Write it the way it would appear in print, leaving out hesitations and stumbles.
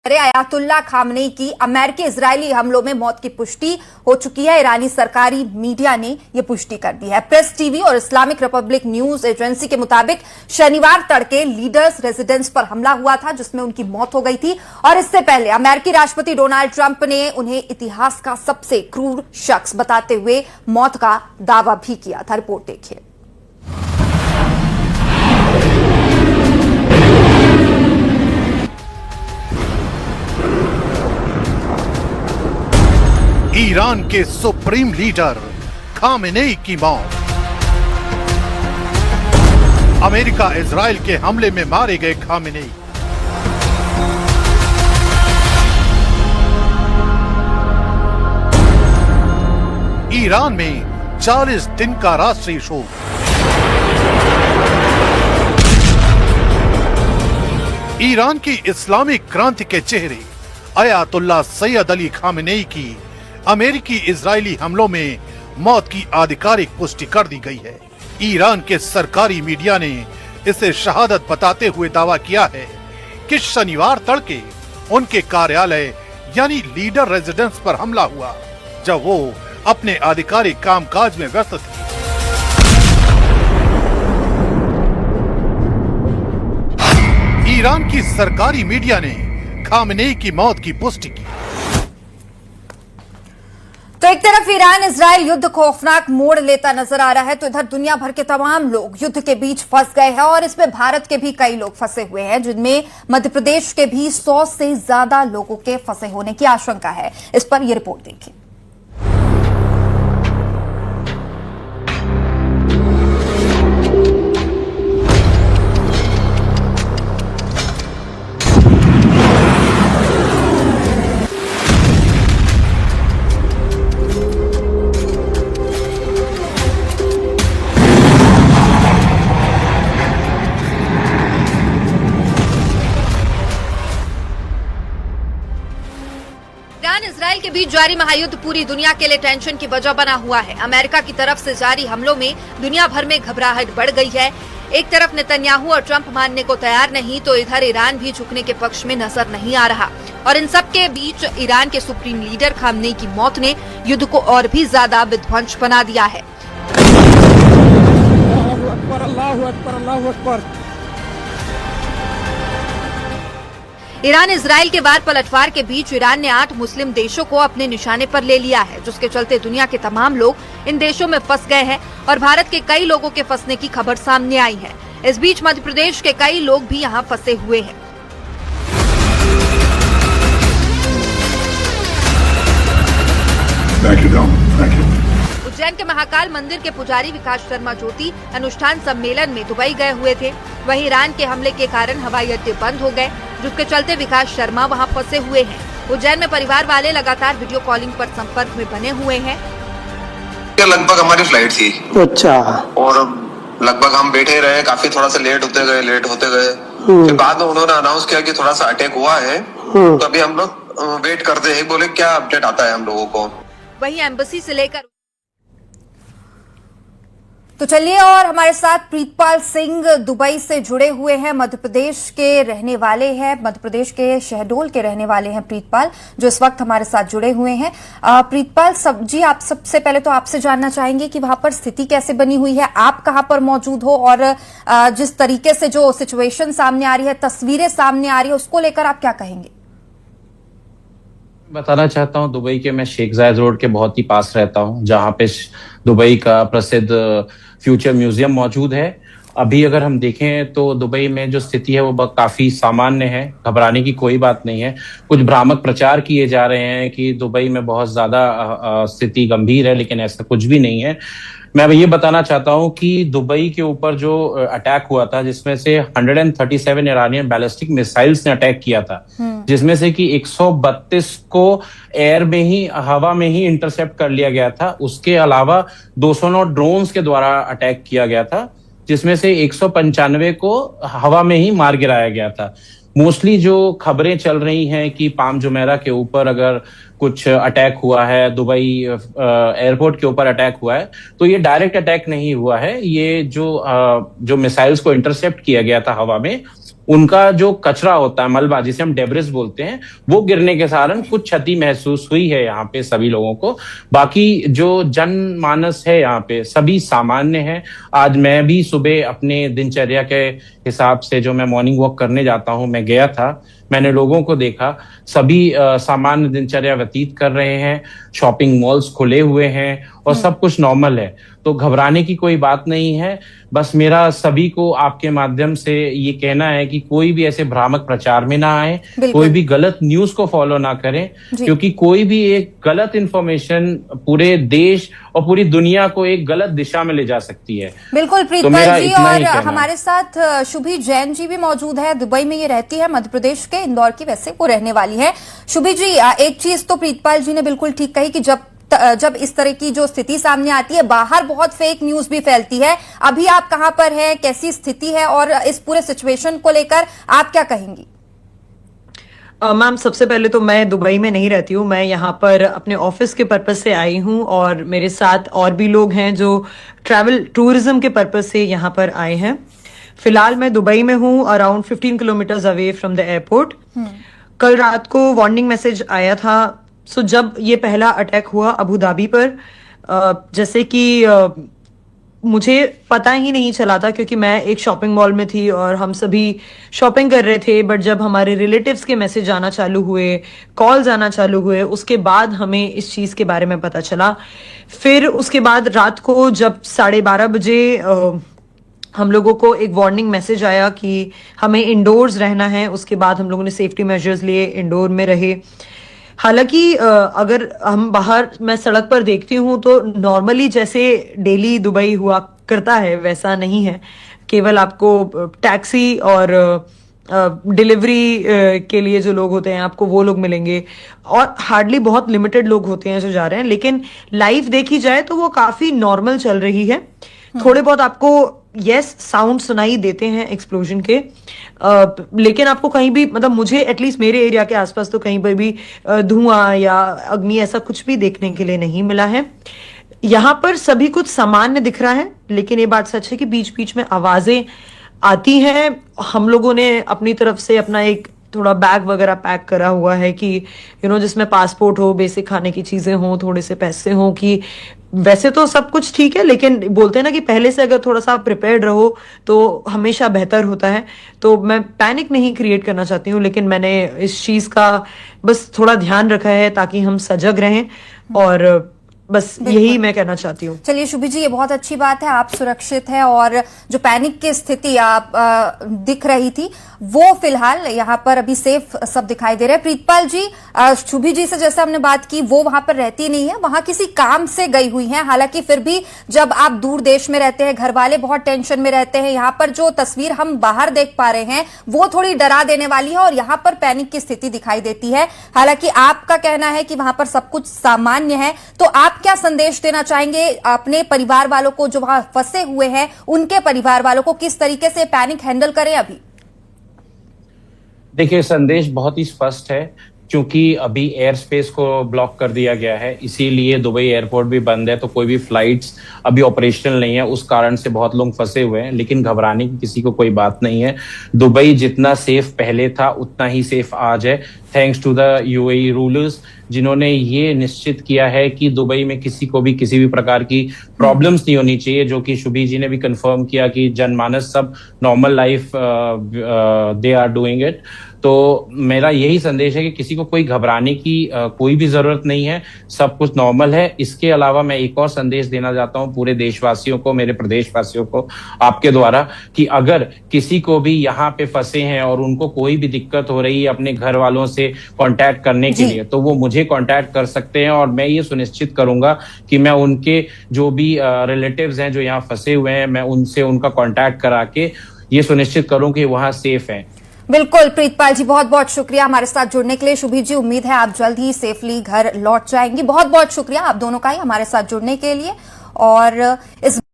Ayatollah Khamenei की अमेरिकी Israeli हमलों में मौत की पुष्टि हो चुकी है। ईरानी सरकारी मीडिया ने यह पुष्टि कर दी है। प्रेस टीवी और इस्लामिक रिपब्लिक न्यूज एजेंसी के मुताबिक शनिवार तड़के लीडर्स रेजिडेंस पर हमला हुआ था, जिसमें उनकी मौत हो गई थी। और इससे पहले अमेरिकी राष्ट्रपति डोनाल्ड ट्रंप ने उन्हें इतिहास का सबसे क्रूर शख्स बताते हुए मौत का दावा भी किया था। रिपोर्ट देखिए। ईरान के सुप्रीम लीडर खामेनेई की मौत। अमेरिका इजराइल के हमले में मारे गए खामेनेई। ईरान में 40 दिन का राष्ट्रीय शोक। ईरान की इस्लामिक क्रांति के चेहरे अयातुल्ला सैयद अली खामेनेई की अमेरिकी इजरायली हमलों में मौत की आधिकारिक पुष्टि कर दी गई है। ईरान के सरकारी मीडिया ने इसे शहादत बताते हुए दावा किया है कि शनिवार तड़के उनके कार्यालय यानी लीडर रेजिडेंस पर हमला हुआ, जब वो अपने आधिकारिक कामकाज में व्यस्त थे। ईरान की सरकारी मीडिया ने खामेनेई की मौत की पुष्टि की। तो एक तरफ ईरान इजराइल युद्ध खौफनाक मोड़ लेता नजर आ रहा है, तो इधर दुनिया भर के तमाम लोग युद्ध के बीच फंस गए हैं और इसमें भारत के भी कई लोग फंसे हुए हैं, जिनमें मध्य प्रदेश के भी 100 से ज्यादा लोगों के फंसे होने की आशंका है। इस पर यह रिपोर्ट देखिए। ईरान इजराइल के बीच जारी महायुद्ध पूरी दुनिया के लिए टेंशन की वजह बना हुआ है। अमेरिका की तरफ से जारी हमलों में दुनिया भर में घबराहट बढ़ गई है। एक तरफ नेतन्याहू और ट्रंप मानने को तैयार नहीं, तो इधर ईरान भी झुकने के पक्ष में नजर नहीं आ रहा। और इन सब के बीच ईरान के सुप्रीम लीडर खामनेई की मौत ने युद्ध को और भी ज्यादा विध्वंस बना दिया है। ईरान इजराइल के वार पलटवार के बीच ईरान ने 8 मुस्लिम देशों को अपने निशाने पर ले लिया है, जिसके चलते दुनिया के तमाम लोग इन देशों में फंस गए हैं और भारत के कई लोगों के फंसने की खबर सामने आई है। इस बीच मध्य प्रदेश के कई लोग भी यहां फंसे हुए हैं। उज्जैन के महाकाल मंदिर के पुजारी विकास शर्मा ज्योति अनुष्ठान सम्मेलन में दुबई गए हुए थे। वहीं ईरान के हमले के कारण हवाई अड्डे बंद हो गए, जिसके चलते विकास शर्मा वहां फंसे हुए हैं। उज्जैन में परिवार वाले लगातार वीडियो कॉलिंग पर संपर्क में बने हुए हैं। लगभग हमारी फ्लाइट थी। अच्छा। और लगभग हम बैठे रहे, काफी थोड़ा सा लेट होते गए। फिर बाद में उन्होंने अनाउंस किया कि थोड़ा सा अटैक हुआ है, तो अभी हम लोग वेट करते हैं, बोले क्या अपडेट आता है हम लोगों को। वहीं एम्बेसी से लेकर तो चलिए, और हमारे साथ प्रीतपाल सिंह दुबई से जुड़े हुए हैं, मध्य प्रदेश के रहने वाले हैं, मध्य प्रदेश के शहडोल के रहने वाले हैं प्रीतपाल, जो इस वक्त हमारे साथ जुड़े हुए हैं। प्रीतपाल जी, आप सबसे पहले तो आपसे जानना चाहेंगे कि वहां पर स्थिति कैसे बनी हुई है, आप कहां पर मौजूद हो, और जिस तरीके से जो सिचुएशन सामने आ रही है, तस्वीरें सामने आ रही है, उसको लेकर आप क्या कहेंगे? बताना चाहता हूं, दुबई के मैं शेख जायद रोड के बहुत ही पास रहता हूं, जहां पे दुबई का प्रसिद्ध फ्यूचर म्यूजियम मौजूद है। अभी अगर हम देखें तो दुबई में जो स्थिति है वो काफी सामान्य है, घबराने की कोई बात नहीं है। कुछ भ्रामक प्रचार किए जा रहे हैं कि दुबई में बहुत ज्यादा स्थिति गंभीर है, लेकिन ऐसा कुछ भी नहीं है। मैं ये बताना चाहता हूं कि दुबई के ऊपर जो अटैक हुआ था, जिसमें से 137 ईरानियन बैलिस्टिक मिसाइल्स ने अटैक किया था, जिसमें से कि 132 को एयर में ही, हवा में ही इंटरसेप्ट कर लिया गया था। उसके अलावा 209 ड्रोन्स के द्वारा अटैक किया गया था, जिसमें से 195 को हवा में ही मार गिराया गया था। मोस्टली जो खबरें चल रही हैं कि पाम जुमेरा के ऊपर अगर कुछ अटैक हुआ है, दुबई एयरपोर्ट के ऊपर अटैक हुआ है, तो ये डायरेक्ट अटैक नहीं हुआ है। ये जो मिसाइल्स को इंटरसेप्ट किया गया था हवा में, उनका जो कचरा होता है, मलबा जिसे हम डेब्रिस बोलते हैं, वो गिरने के कारण कुछ क्षति महसूस हुई है यहाँ पे सभी लोगों को। बाकी जो जनमानस है यहाँ पे सभी सामान्य है। आज मैं भी सुबह अपने दिनचर्या के हिसाब से जो मैं मॉर्निंग वॉक करने जाता हूँ, मैं गया था, मैंने लोगों को देखा, सभी सामान्य दिनचर्या व्यतीत कर रहे हैं, शॉपिंग मॉल्स खुले हुए हैं और सब कुछ नॉर्मल है। तो घबराने की कोई बात नहीं है। बस मेरा सभी को आपके माध्यम से ये कहना है कि कोई भी ऐसे भ्रामक प्रचार में ना आए, कोई भी गलत न्यूज को फॉलो ना करें, क्योंकि कोई भी एक गलत इंफॉर्मेशन पूरे देश और पूरी दुनिया को एक गलत दिशा में ले जा सकती है। बिल्कुल प्रीतपाल जी, और हमारे साथ शुभी जैन जी भी मौजूद है। दुबई में ये रहती है, मध्य प्रदेश के इंदौर की वैसे वो रहने वाली है। शुभी जी, एक चीज तो प्रीतपाल जी ने बिल्कुल ठीक कही कि जब इस तरह की जो स्थिति सामने आती है, बाहर बहुत फेक न्यूज भी फैलती है। अभी आप कहां पर हैं, कैसी स्थिति है और इस पूरे सिचुएशन को लेकर आप क्या कहेंगी? मैम, सबसे पहले तो मैं दुबई में नहीं रहती हूँ, मैं यहाँ पर अपने ऑफिस के पर्पस से आई हूँ और मेरे साथ और भी लोग हैं जो ट्रैवल टूरिज्म के पर्पस से यहाँ पर आए हैं। फिलहाल मैं दुबई में हूँ, around 15 kilometres away from the airport. कल रात को वार्निंग मैसेज आया था। सो जब ये पहला अटैक हुआ अबू धाबी पर, जैसे कि मुझे पता ही नहीं चला था, क्योंकि मैं एक शॉपिंग मॉल में थी और हम सभी शॉपिंग कर रहे थे। बट जब हमारे रिलेटिव्स के मैसेज आना चालू हुए, कॉल्स आना चालू हुए, उसके बाद हमें इस चीज के बारे में पता चला। फिर उसके बाद रात को जब 12:30 बजे हम लोगों को एक वार्निंग मैसेज आया कि हमें इंडोर्स रहना है। उसके बाद हम लोगों ने सेफ्टी मेजर्स लिए, इंडोर में रहे। हालांकि अगर हम बाहर मैं सड़क पर देखती हूँ तो नॉर्मली जैसे डेली दुबई हुआ करता है वैसा नहीं है। केवल आपको टैक्सी और डिलीवरी के लिए जो लोग होते हैं आपको वो लोग मिलेंगे, और हार्डली बहुत लिमिटेड लोग होते हैं जो जा रहे हैं। लेकिन लाइफ देखी जाए तो वो काफी नॉर्मल चल रही है। थोड़े बहुत आपको साउंड सुनाई देते हैं एक्सप्लोजन के, लेकिन आपको कहीं भी, मतलब मुझे एटलीस्ट मेरे एरिया के आसपास तो कहीं पर भी धुआं या अग्नि ऐसा कुछ भी देखने के लिए नहीं मिला है। यहाँ पर सभी कुछ सामान्य दिख रहा है, लेकिन ये बात सच है कि बीच बीच में आवाजें आती हैं। हम लोगों ने अपनी तरफ से अपना एक थोड़ा बैग वगैरह पैक करा हुआ है कि जिसमें पासपोर्ट हो, बेसिक खाने की चीजें हो, थोड़े से पैसे हो, कि वैसे तो सब कुछ ठीक है, लेकिन बोलते हैं ना कि पहले से अगर थोड़ा सा प्रिपेयर्ड रहो तो हमेशा बेहतर होता है। तो मैं पैनिक नहीं क्रिएट करना चाहती हूँ, लेकिन मैंने इस चीज का बस थोड़ा ध्यान रखा है ताकि हम सजग रहें, और बस यही मैं कहना चाहती हूँ। चलिए शुभी जी, ये बहुत अच्छी बात है, आप सुरक्षित हैं और जो पैनिक की स्थिति आप दिख रही थी वो फिलहाल यहाँ पर अभी सेफ सब दिखाई दे रहा है। प्रीतपाल जी, शुभी जी से जैसे हमने बात की, वो वहां पर रहती नहीं है, वहां किसी काम से गई हुई हैं। हालांकि फिर भी जब आप दूर देश में रहते हैं, घर वाले बहुत टेंशन में रहते हैं। यहाँ पर जो तस्वीर हम बाहर देख पा रहे हैं वो थोड़ी डरा देने वाली है और यहाँ पर पैनिक की स्थिति दिखाई देती है। हालांकि आपका कहना है कि वहां पर सब कुछ सामान्य है, तो आप क्या संदेश देना चाहेंगे अपने परिवार वालों को जो वहां फंसे हुए हैं, उनके परिवार वालों को किस तरीके से पैनिक हैंडल करें अभी? देखिए, संदेश बहुत ही स्पष्ट है, क्योंकि अभी एयर स्पेस को ब्लॉक कर दिया गया है, इसीलिए दुबई एयरपोर्ट भी बंद है, तो कोई भी फ्लाइट्स अभी ऑपरेशनल नहीं है। उस कारण से बहुत लोग फंसे हुए हैं, लेकिन घबराने की किसी को कोई बात नहीं है। दुबई जितना सेफ पहले था उतना ही सेफ आज है, thanks to the UAE rulers, जिन्होंने ये निश्चित किया है कि दुबई में किसी को भी किसी भी प्रकार की प्रॉब्लम्स नहीं होनी चाहिए, जो कि शुभी जी ने भी कंफर्म किया कि जनमानस सब normal life they are doing it. तो मेरा यही संदेश है कि किसी को कोई घबराने की कोई भी जरूरत नहीं है, सब कुछ नॉर्मल है। इसके अलावा मैं एक और संदेश देना चाहता हूं पूरे देशवासियों को, मेरे प्रदेशवासियों को आपके द्वारा, कि अगर किसी को भी यहाँ पे फंसे हैं और उनको कोई भी दिक्कत हो रही है अपने घर वालों से कांटेक्ट करने के लिए, तो वो मुझे कांटेक्ट कर सकते हैं और मैं ये सुनिश्चित करूंगा कि मैं उनके जो भी रिलेटिव्स हैं जो यहाँ फंसे हुए हैं, मैं उनसे उनका कांटेक्ट करा के ये सुनिश्चित करूं कि वहां सेफ हैं। बिल्कुल प्रीतपाल जी, बहुत बहुत शुक्रिया हमारे साथ जुड़ने के लिए। शुभी जी, उम्मीद है आप जल्द ही सेफली घर लौट जाएंगी। बहुत बहुत शुक्रिया आप दोनों का ही हमारे साथ जुड़ने के लिए। और इस